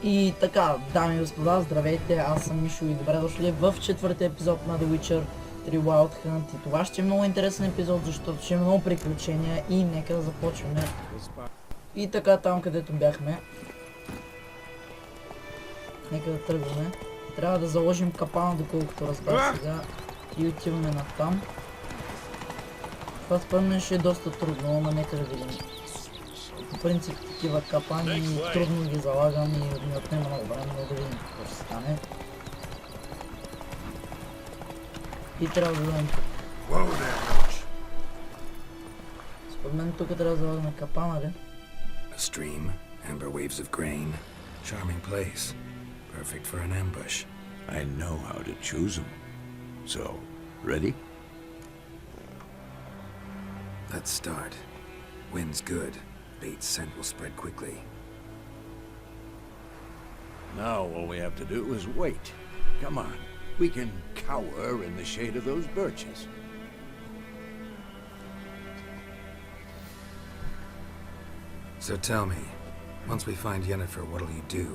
И така, дами и господа, здравейте, аз съм Мишо и добре дошли в четвъртия епизод на The Witcher 3 Wild Hunt. И това ще е много интересен епизод, защото ще има много приключения и нека да започваме. И така, там където бяхме. Нека да тръгваме. Трябва да заложим капана, доколкото разбрах сега. И отиваме на там. Това според ще е доста трудно, но нека да видим. По принцип такива капани трудно ги залагам и ми отнема много време, но да видим какво ще стане. И трябва да дадем тук. Според мен тук трябва да залагаме капана, ли? A stream, amber waves of grain, charming place, perfect for an ambush. I know how to choose them. So, ready? Let's start. Wind's good. Bait's scent will spread quickly. Now all we have to do is wait. Come on. We can cower in the shade of those birches. So tell me, once we find Yennefer, what'll you do?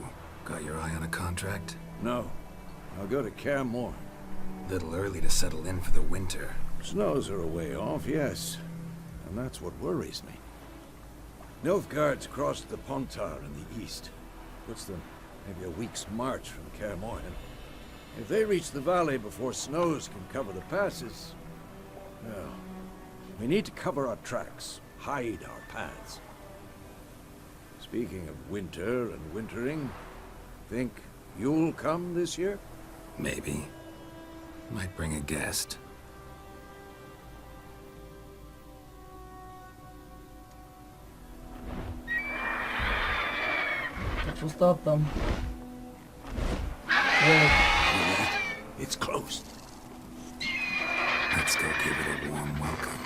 Got your eye on a contract? No. I'll go to Kaer Morhen. Little early to settle in for the winter. Snows are a way off, yes. And that's what worries me. Nilfgaard's crossed the Pontar in the east. Puts them maybe a week's march from Kaer Morhen. If they reach the valley before snows can cover the passes, well, we need to cover our tracks, hide our paths. Speaking of winter and wintering, think you'll come this year? Maybe. Might bring a guest. Какво става там? It's closed. Let's go give it a warm welcome.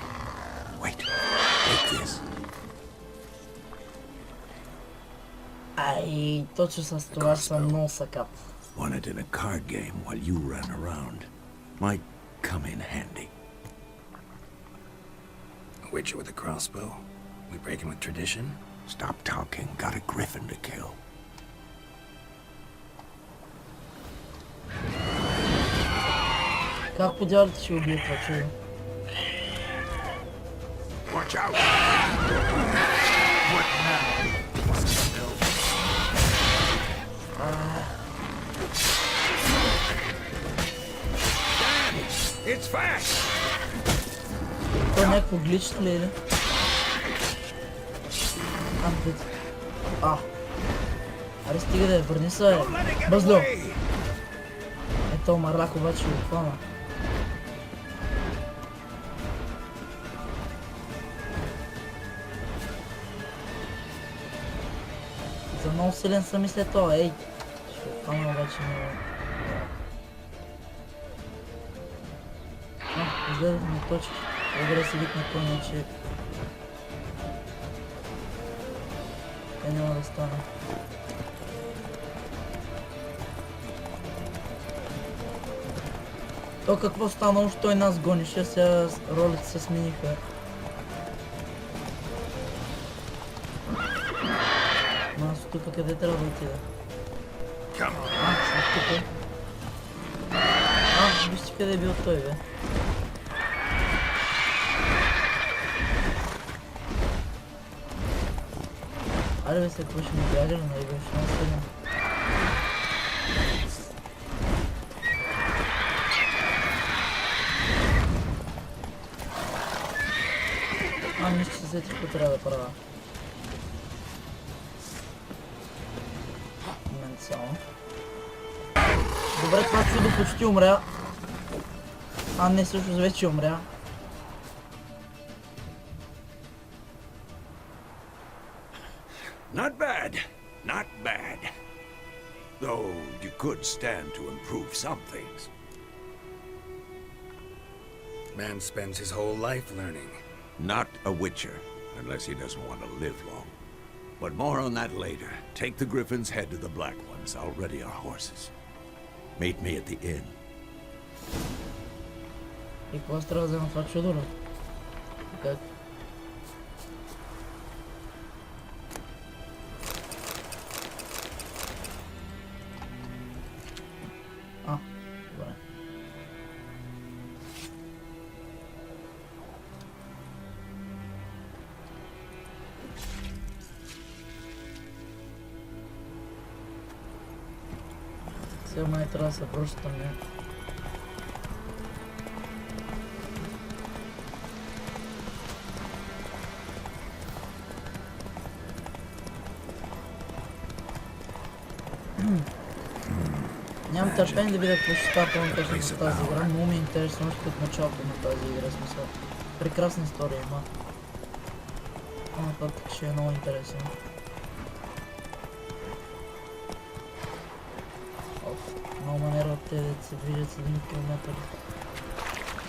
Wait, take this. Ай, точно с това съм много сакат. Won it in a card game while you ran around. Might come in handy. A witcher with a crossbow? We breaking with tradition? Stop talking. Got a griffin to kill. Как по дяволите ще убие това чудо? Watch out! What now? It's fast! Това е някакво глично ли е? Аре стига да я върни се, бъзло! Ето марлак обаче го хвана. За много силен съм и след това, ей! Ще го хвана обаче много. Изгледахме точки. Добре се викна пълно, че... Те няма да стане. То какво станало, що той нас гонеше, сега ролите се смениха. Но аз тук къде трябва да отида? Тук. Вижте къде е бил той, бе. Аре бе, след това ще ми бяга, но и беше много силен. Нищо се сетих, какво трябва да правя. Момент само. Добре, това чудо почти умря. Не, също вече умря. Not bad. Not bad. Though you could stand to improve some things. Man spends his whole life learning. Not a witcher, unless he doesn't want to live long. But more on that later. Take the griffin's head to the black ones. I'll ready our horses. Meet me at the inn. И какво трябва да взема това чудо, бе? Как? А, добре. Сега май трябва да се връщаме. Нямам търпение да видя какво ще става по-нататък в тази игра, много ми е интересно още от началото на тази игра, смисъл. Прекрасна история има. По-нататък ще е много интересно. Много манера от те да се движат с 1 км.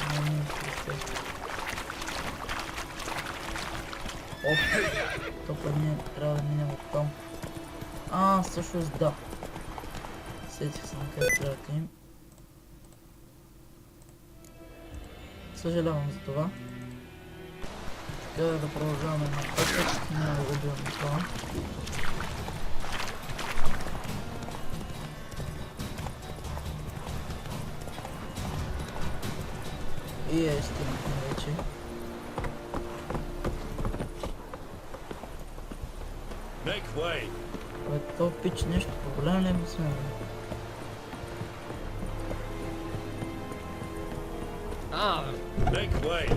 Много ми е интересно. Топа ние трябва да минем от там. Всъщност да. Сетих се на къде трябва да отидем. Съжалявам за това. Така да продължаваме нататък. Няма да го убиваме това. И стигнахме вече. Това пич нещо проблем ли му сме? Make way.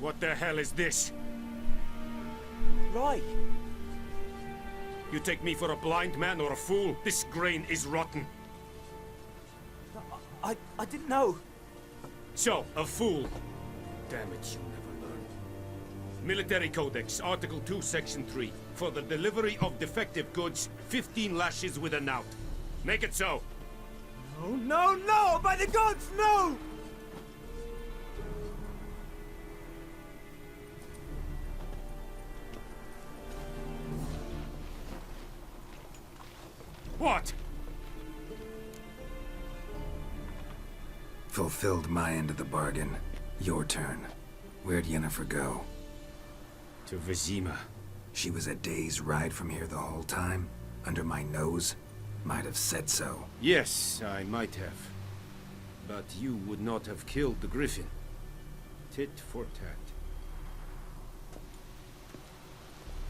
What the hell is this? Right. You take me for a blind man or a fool? This grain is rotten. I didn't know. So, a fool. Damn it, you'll never learn. Military Codex, Article 2, Section 3. For the delivery of defective goods, 15 lashes with a knout. Make it so. No, no, no! By the gods, no! What? Fulfilled my end of the bargain. Your turn. Where'd Yennefer go? To Vizima. She was a day's ride from here the whole time? Under my nose? Might have said so. Yes, I might have. But you would not have killed the griffin. Tit for tat.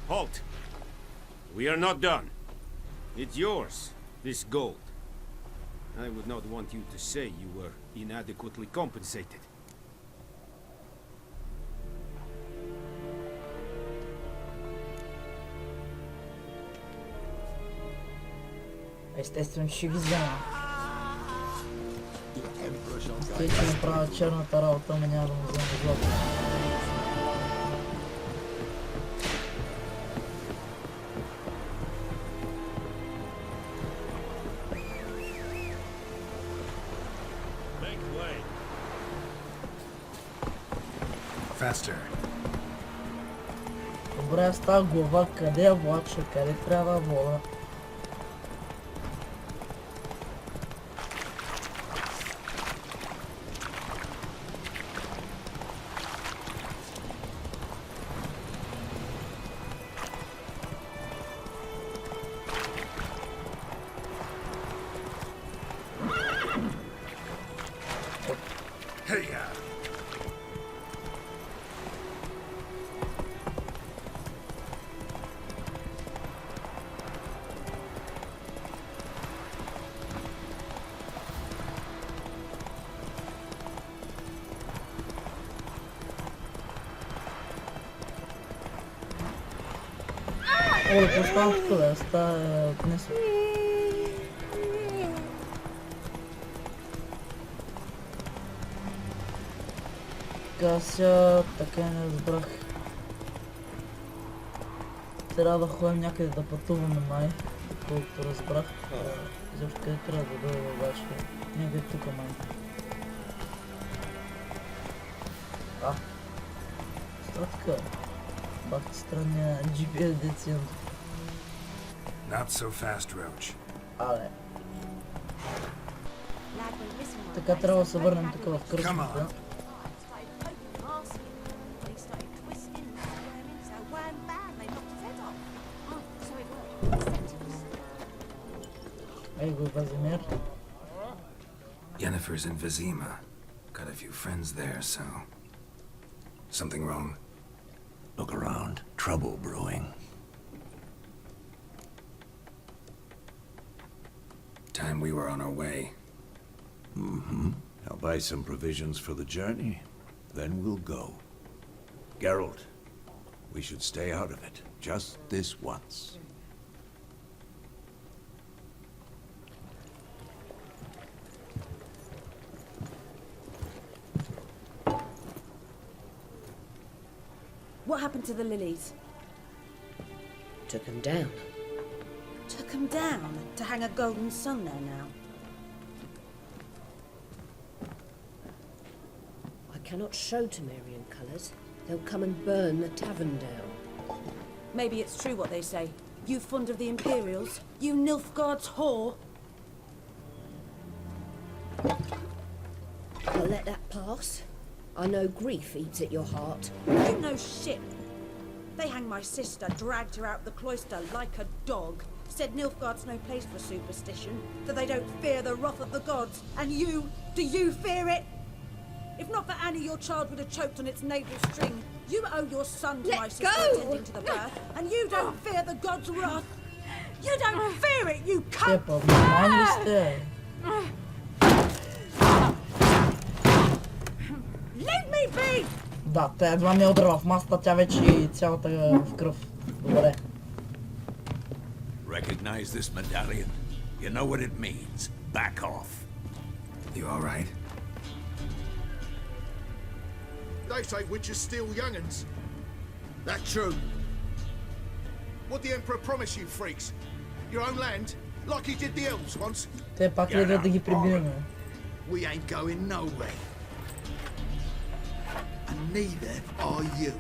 Halt! We are not done. It's yours, this gold. I would not want you to say you were inadequately compensated. Естествено ще ги взема. Те ще направят черната работа, ама няма да му взема злато. Faster. Добре, с тази глава, къде я влача, къде трябва да вода? Hey-ya! Оле, какво става тук, бе? Става днес. Така сега, така и не разбрах. Трябва да ходим някъде да пътуваме май, колкото разбрах. Защо къде трябва да дойде обаче? Някъде тук май. Това така. Бахте странния GPS децент. Not so fast, Roach. Але. Така трябва да се върнем тук в кръстната. Ей го, Вазимир. Yennefer's in Vizima. Got a few friends there, so... Something wrong? Look around. Trouble brewing. Time we were on our way. I'll buy some provisions for the journey, then we'll go. Geralt, we should stay out of it, just this once. What happened to the lilies? Took them down. Took them down to hang a golden sun there now. I cannot show Temerian colours. They'll come and burn the tavern down. Maybe it's true what they say. You fond of the Imperials? You Nilfgaard's whore? I'll let that pass. I know grief eats at your heart. You know shit. They hanged my sister, dragged her out the cloister like a dog. Said Nilfgaard's no place for superstition, that they don't fear the wrath of the gods. And you, do you fear it? If not for Annie, your child would have choked on its navel string. You owe your son to my sister attending to the birth, and you don't fear the gods' wrath. You don't fear it, you Те cunt! по-нормални сте. Leave me be! Да, тя едва ми удрва в масата, тя вече и цялата в кръв. Добре. Recognize this medallion? You know what it means. Back off. You alright? They say witches steal young'uns. That true? What the Emperor promise you, freaks? Your own land? Like he did the elves once? Те пак гледат да ги прибием. We ain't going nowhere. And neither are you.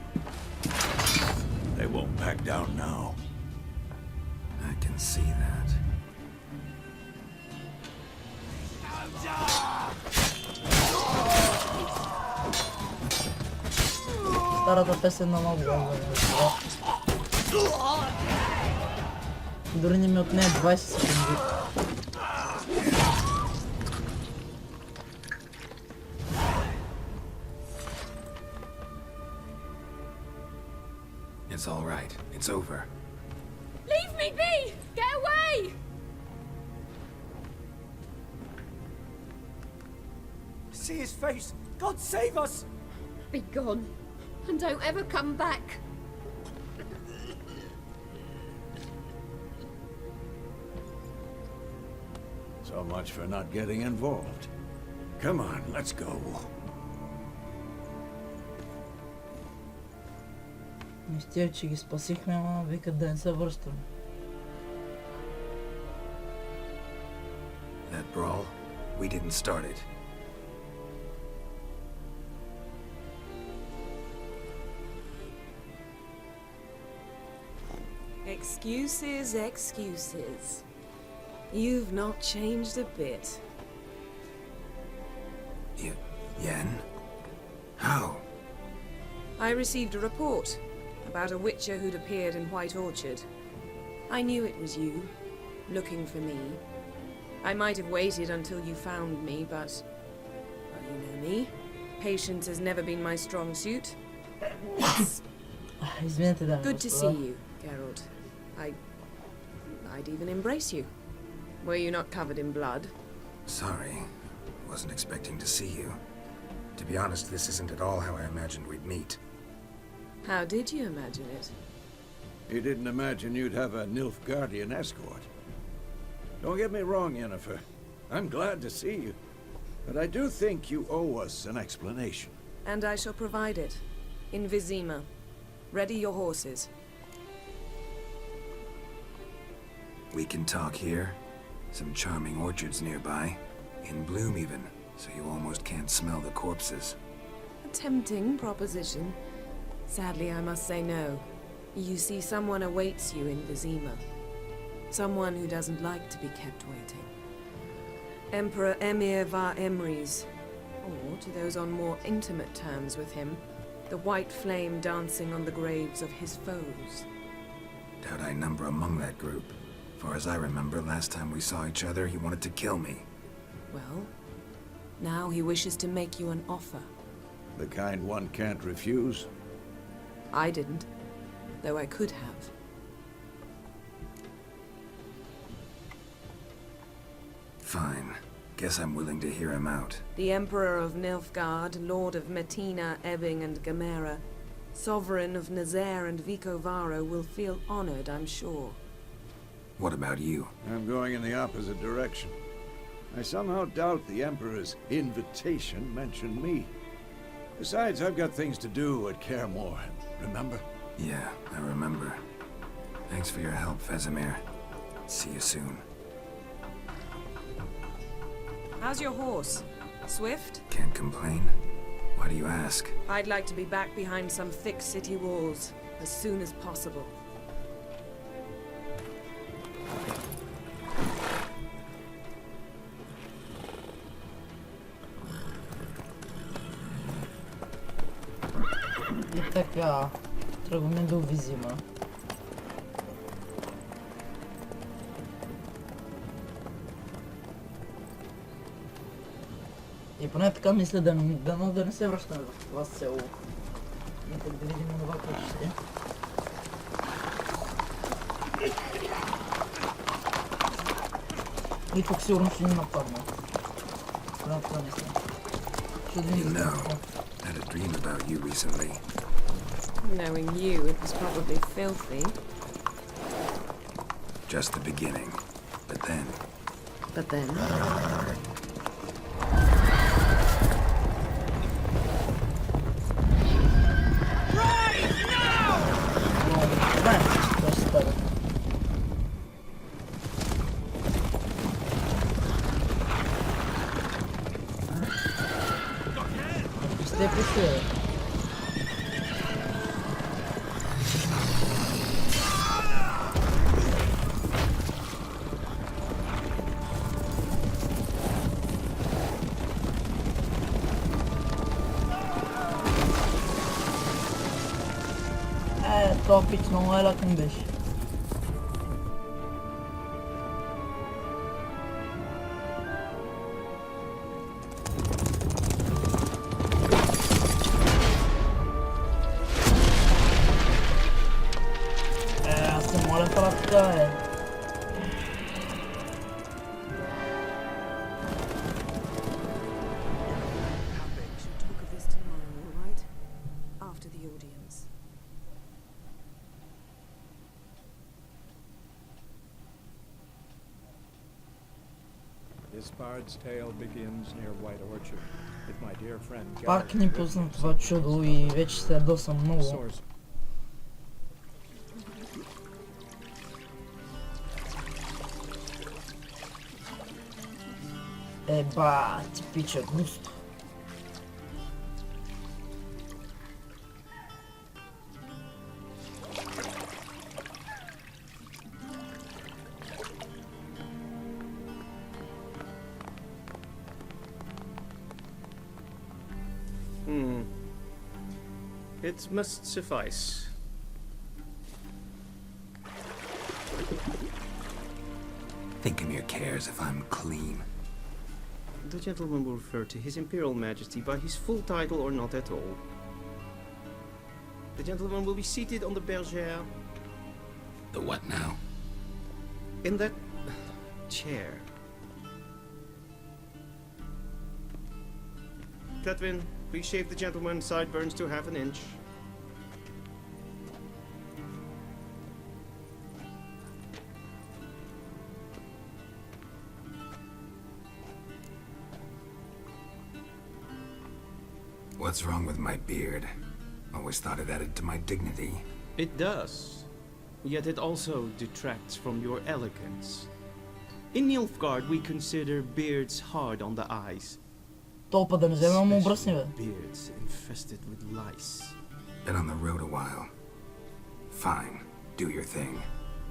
They won't back down now. I can see that. Старата песен на много дори не ми отне 20 секунди. It's all right. It's over. Leave me be! Get away! See his face! God save us! Be gone, and don't ever come back. So much for not getting involved. Come on, let's go. Мисля, че ги спасихме, ама викат да не се връщаме. That brawl, we didn't start it. Excuses, excuses. You've not changed a bit. Yen? How? I received a report about a witcher who'd appeared in White Orchard. I knew it was you, looking for me. I might have waited until you found me, but... well, you know me. Patience has never been my strong suit. Извинете, да. Good to see you, Geralt. I'd even embrace you. Were you not covered in blood? Sorry. Wasn't expecting to see you. To be honest, this isn't at all how I imagined we'd meet. How did you imagine it? You didn't imagine you'd have a Nilfgaardian escort. Don't get me wrong, Yennefer. I'm glad to see you. But I do think you owe us an explanation. And I shall provide it. In Vizima. Ready your horses. We can talk here. Some charming orchards nearby. In bloom even, so you almost can't smell the corpses. A tempting proposition. Sadly, I must say no. You see, someone awaits you in Vizima. Someone who doesn't like to be kept waiting. Emperor Emir var Emrys, or to those on more intimate terms with him, the white flame dancing on the graves of his foes. Doubt I number among that group. far as I remember, last time we saw each other, he wanted to kill me. Well, now he wishes to make you an offer. The kind one can't refuse. I didn't, though I could have. Fine. Guess I'm willing to hear him out. The Emperor of Nilfgaard, Lord of Metina, Ebbing and Gamera, Sovereign of Nazaire and Vicovaro will feel honored, I'm sure. What about you? I'm going in the opposite direction. I somehow doubt the Emperor's invitation mentioned me. Besides, I've got things to do at Kaer Morhen, remember? Yeah, I remember. Thanks for your help, Vesemir. See you soon. How's your horse? Swift? Can't complain. Why do you ask? I'd like to be back behind some thick city walls as soon as possible. И така, тръгваме до Визима. И поне така мисля да не се връщаме в това село. И да видим това, което ще. И тук сигурно ще ни нападнат. Поне така мисля. Ще да You know, I had a dream about you recently. Knowing you, it was probably filthy. Just the beginning. But then... But then... То пич много е лакъм беше. Аз се моля това така е. Talk of this tomorrow, all right? After the audience. This bard's tale begins near White Orchard with my dear friend Пак ни пусна това чудо и вече се ядосам много. Source. Еба, ти пича густо. It must suffice. Thinkemere cares if I'm clean. The gentleman will refer to His Imperial Majesty by his full title or not at all. The gentleman will be seated on the bergère. The what now? In that chair. Cletwin, please shave the gentleman's sideburns to half an inch. What's wrong with my beard? Always thought it added to my dignity. It does. Yet it also detracts from your elegance. In Nilfgaard we consider beards hard on the eyes. Толпа да не вземем му обръсни, бе. Beards infested with lice. Been on the road a while. Fine. Do your thing.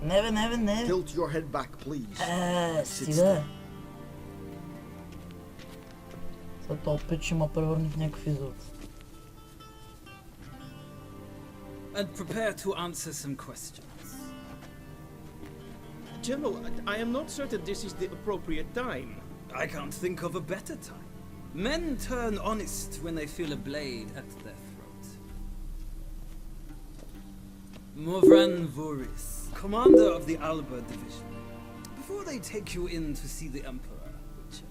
Не, бе, не, бе, не. Tilt your head back, please. Стига. Сега този пич ще ме превърне в някакъв изрод. And prepare to answer some questions. General, I am not certain this is the appropriate time. I can't think of a better time. Men turn honest when they feel a blade at their throat. Movran Voris, commander of the Alba Division. Before they take you in to see the Emperor, Witcher,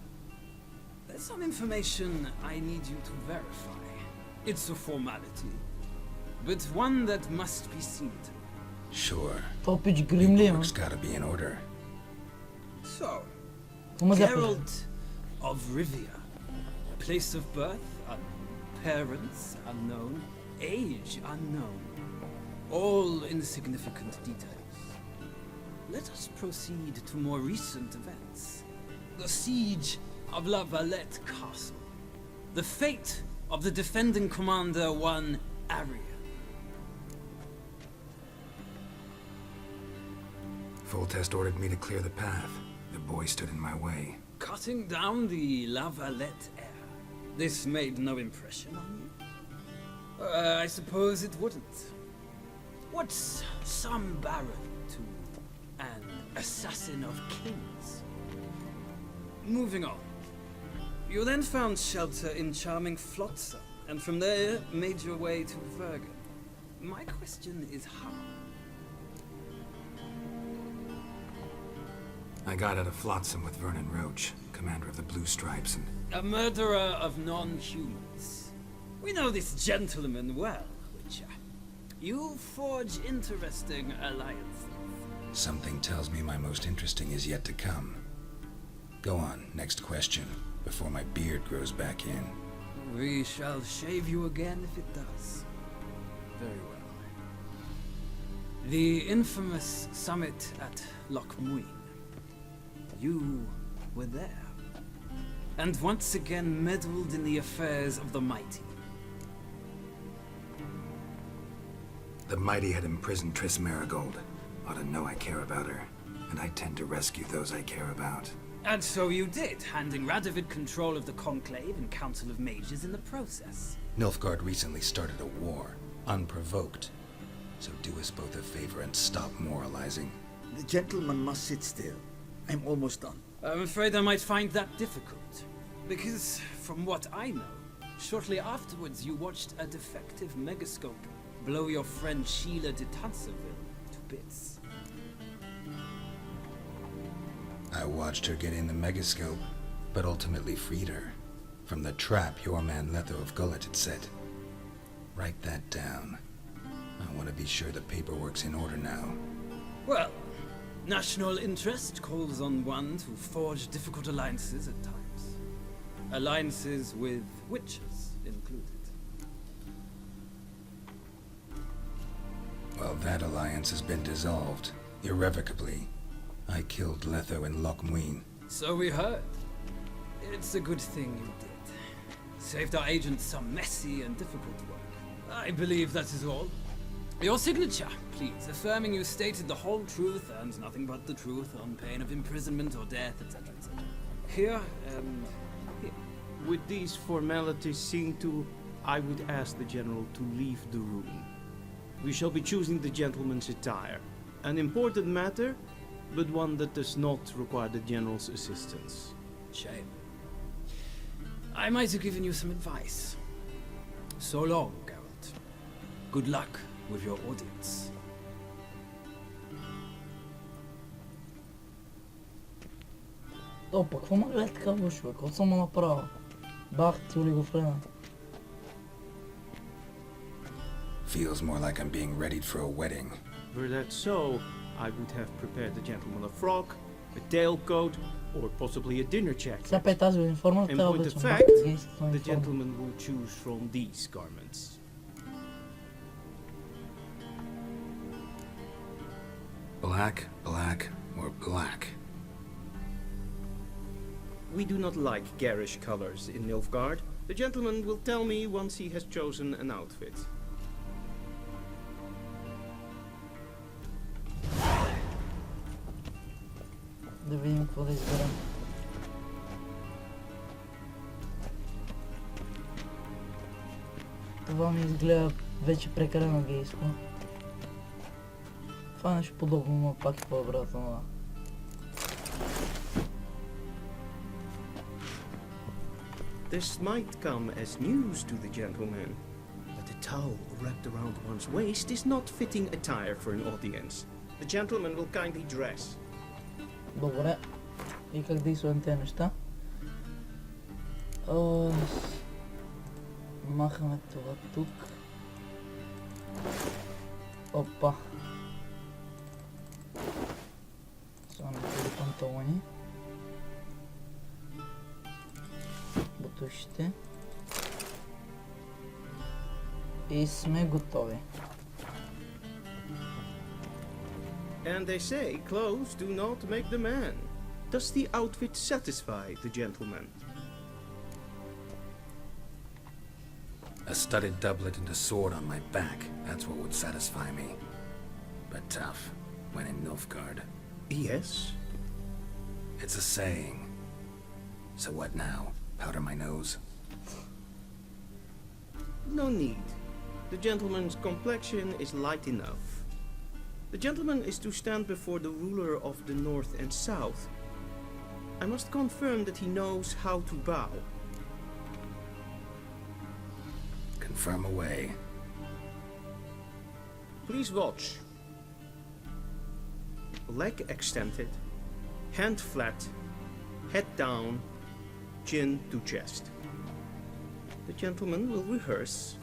there's some information I need you to verify. It's a formality, but one that must be seen to. Sure. Topić Grimli mi? Work's gotta be in order. So, Bunu da yapacağım. Geralt of Rivia. Place of birth unknown, parents unknown, age unknown. All insignificant details. Let us proceed to more recent events. The siege of La Valette Castle. The fate of the defending commander, one Arian. Foltest ordered me to clear the path. The boy stood in my way. Cutting down the La Valette heir. This made no impression on you? I suppose it wouldn't. What's some baron to an assassin of kings? Moving on. You then found shelter in charming Flotsam, and from there made your way to Vergen. My question is how? I got out of Flotsam with Vernon Roach, commander of the Blue Stripes, and... A murderer of non-humans. We know this gentleman well, Witcher. You forge interesting alliances. Something tells me my most interesting is yet to come. Go on, next question, before my beard grows back in. We shall shave you again if it does. Very well. The infamous summit at Loch Muin. You were there. And once again meddled in the affairs of the mighty. The mighty had imprisoned Triss Marigold. Ought to know I care about her, and I tend to rescue those I care about. And so you did, handing Radovid control of the Conclave and Council of Mages in the process. Nilfgaard recently started a war, unprovoked. So do us both a favor and stop moralizing. The gentleman must sit still. I'm almost done. I'm afraid I might find that difficult. Because, from what I know, shortly afterwards you watched a defective megascope blow your friend Sheila de Tanserville to bits. I watched her get in the megascope, but ultimately freed her from the trap your man Letho of Gullet had set. Write that down. I want to be sure the paperwork's in order now. Well, national interest calls on one to forge difficult alliances at times. Alliances with witches included. Well, that alliance has been dissolved, irrevocably. I killed Letho in Loch Muin. So we heard. It's a good thing you did. Saved our agents some messy and difficult work. I believe that is all. Your signature, please, affirming you stated the whole truth and nothing but the truth on pain of imprisonment or death, etc., etc. Here and here. With these formalities seen to, I would ask the General to leave the room. We shall be choosing the gentleman's attire. An important matter, but one that does not require the General's assistance. Shame. I might have given you some advice. So long, Geralt. Good luck with your audience. Опа, какво ме гледа така лошо, бе? Какво съм му направил? Бах ти олигофрена. Feels more like I'm being readied for a wedding. Were that so, I would have prepared the gentleman a frock, a tailcoat, or possibly a dinner jacket. Сега пе тази униформа, In трябва point да of съм fact, единствената the униформа. gentleman will choose from these garments. Black, black, or black? We do not like garish colors in Nilfgaard. The gentleman will tell me once he has chosen an outfit. Да видим какво да изберем. Това ми изгледа вече прекалено гейско. Това е нещо подобно, но пак е по-обратно на This might come as news to the gentleman, but a towel wrapped around one's waist is not fitting attire for an audience. The gentleman will kindly dress. Добре. И как действам тези неща? Махаме това тук. Опа. Слагаме тези панталони. Бутушите. И сме готови. And they say clothes do not make the man. Does the outfit satisfy the gentleman? A studded doublet and a sword on my back, that's what would satisfy me. But tough, when in Nilfgaard. Yes. It's a saying. So what now? Powder my nose? No need. The gentleman's complexion is light enough. The gentleman is to stand before the ruler of the North and South. I must confirm that he knows how to bow. Confirm away. Please watch. Leg extended, hand flat, head down, chin to chest. The gentleman will rehearse.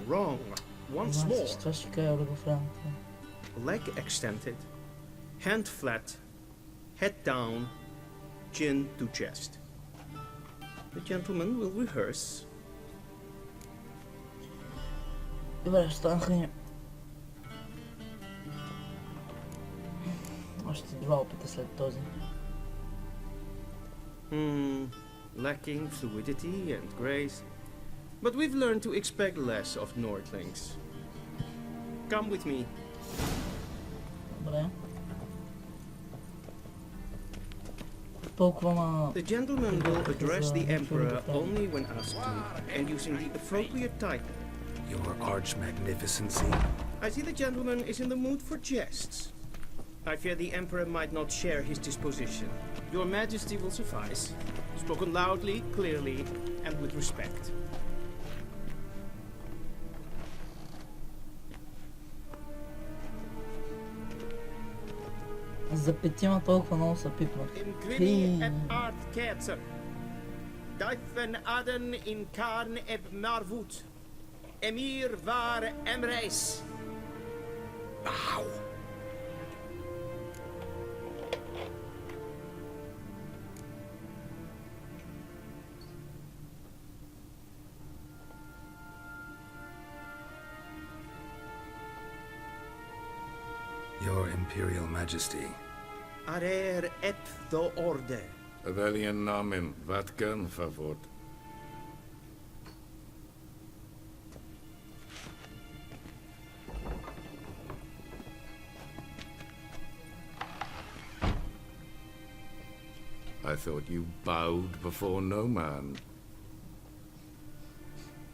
Wrong. Once more. Leg extended, hand flat, head down, chin to chest. The gentleman will rehearse. Добре, станаха ни още 2 опита след този. Lacking fluidity and grace. But we've learned to expect less of Nordlings. Come with me. Добре. Толкова ма... The gentleman will address the emperor only when asked to, and using the appropriate title. Your arch-magnificency? I see the gentleman is in the mood for jests. I fear the emperor might not share his disposition. Your majesty will suffice. Spoken loudly, clearly, and with respect. За петима толкова много са пипнах. Inquini et art ketzer. Daifen aden in karn eb marvut. Emir var emreis. Ow! Your Imperial Majesty. Arer et the orde. Veljen namen, vatkan favort. I thought you bowed before no man.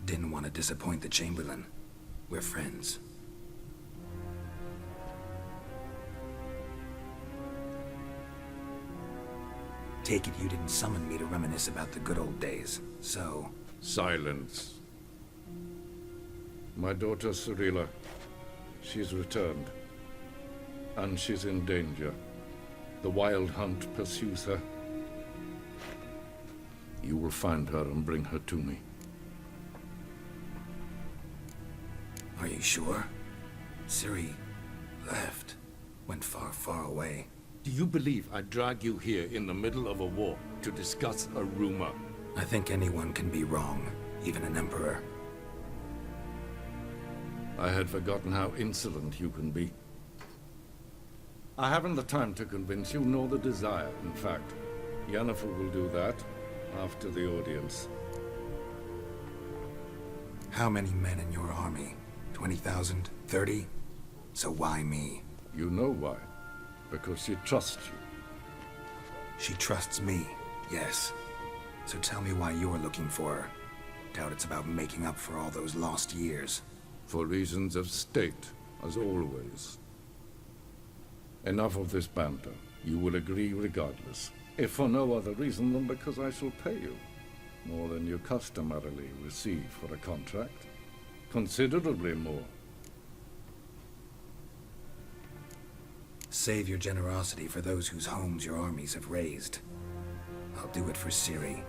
Didn't want to disappoint the Chamberlain. We're friends. Take it you didn't summon me to reminisce about the good old days, so... Silence. My daughter Cyrilla, she's returned. And she's in danger. The wild hunt pursues her. You will find her and bring her to me. Are you sure? Ciri left. Went far, far away. Do you believe I'd drag you here in the middle of a war to discuss a rumor? I think anyone can be wrong, even an emperor. I had forgotten how insolent you can be. I haven't the time to convince you, nor the desire, in fact. Yennefer will do that after the audience. How many men in your army? 20,000? 30? So why me? You know why. Because she trusts you. She trusts me, yes. So tell me why you're looking for her. Doubt it's about making up for all those lost years. For reasons of state, as always. Enough of this banter. You will agree regardless, if for no other reason than because I shall pay you more than you customarily receive for a contract. Considerably more. Save your generosity for those whose homes your armies have razed. I'll do it for Ciri,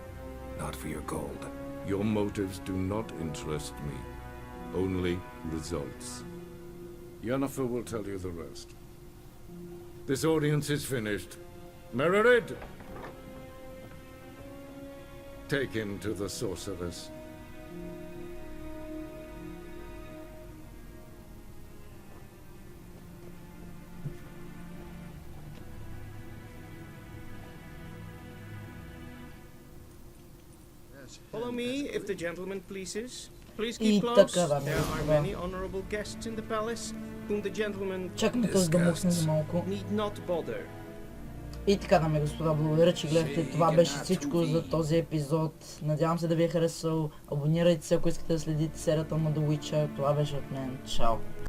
not for your gold. Your motives do not interest me. Only results. Yennefer will tell you the rest. This audience is finished. Mererid! Take him to the sorceress. Follow me, if the gentleman pleases. Please И keep close. така, дами и There are господа. many honorable guests in the palace, whom the gentleman Чакаме този да мухне за малко. need not bother. И така, дами и господа, благодаря, че гледахте. Това беше всичко за този епизод. Надявам се да ви е харесал. Абонирайте се, ако искате да следите серията на The Witcher. Това беше от мен. Чао!